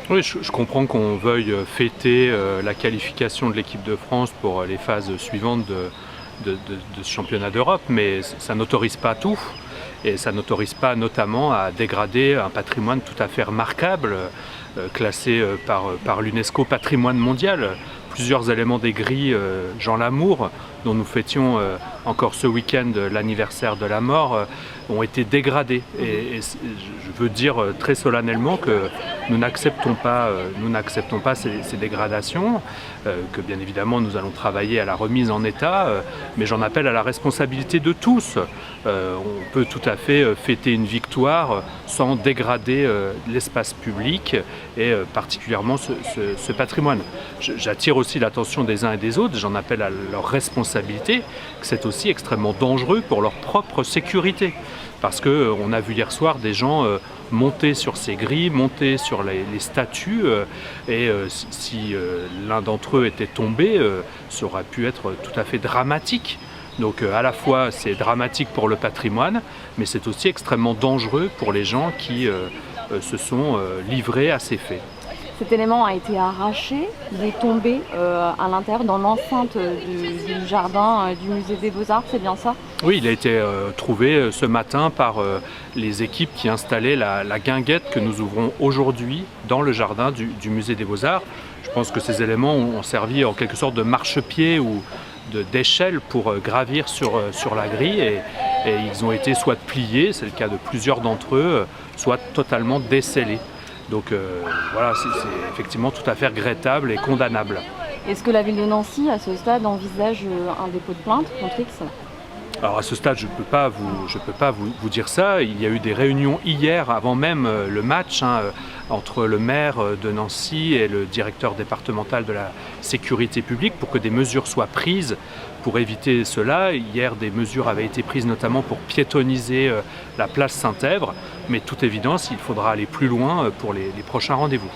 Oui, je comprends qu'on veuille fêter la qualification de l'équipe de France pour les phases suivantes de ce championnat d'Europe, mais ça n'autorise pas tout. Et ça n'autorise pas notamment à dégrader un patrimoine tout à fait remarquable, classé par l'UNESCO patrimoine mondial. Plusieurs éléments des grilles Jean Lamour, dont nous fêtions encore ce week-end l'anniversaire de la mort, ont été dégradés. Et je veux dire très solennellement que nous n'acceptons pas ces dégradations, que bien évidemment nous allons travailler à la remise en état, mais j'en appelle à la responsabilité de tous. On peut tout à fait fêter une victoire sans dégrader l'espace public et particulièrement ce patrimoine. J'attire aussi l'attention des uns et des autres, j'en appelle à leur responsabilité, que c'est aussi extrêmement dangereux pour leur propre sécurité. Parce qu'on a vu hier soir des gens monter sur ces grilles, monter sur les statues, et si l'un d'entre eux était tombé, ça aurait pu être tout à fait dramatique. Donc à la fois c'est dramatique pour le patrimoine, mais c'est aussi extrêmement dangereux pour les gens qui se sont livrés à ces faits. Cet élément a été arraché, il est tombé à l'intérieur, dans l'enceinte du jardin du musée des Beaux-Arts, c'est bien ça? Oui, il a été trouvé ce matin par les équipes qui installaient la guinguette que nous ouvrons aujourd'hui dans le jardin du musée des Beaux-Arts. Je pense que ces éléments ont servi en quelque sorte de marchepied ou d'échelle pour gravir sur la grille et ils ont été soit pliés, c'est le cas de plusieurs d'entre eux, soit totalement décellés. Donc voilà, c'est effectivement tout à fait regrettable et condamnable. Est-ce que la ville de Nancy, à ce stade, envisage un dépôt de plainte contre X? Alors à ce stade, je ne peux pas vous dire ça. Il y a eu des réunions hier, avant même le match, entre le maire de Nancy et le directeur départemental de la sécurité publique pour que des mesures soient prises pour éviter cela. Hier, des mesures avaient été prises notamment pour piétonniser la place Saint-Èvre. Mais toute évidence, il faudra aller plus loin pour les prochains rendez-vous.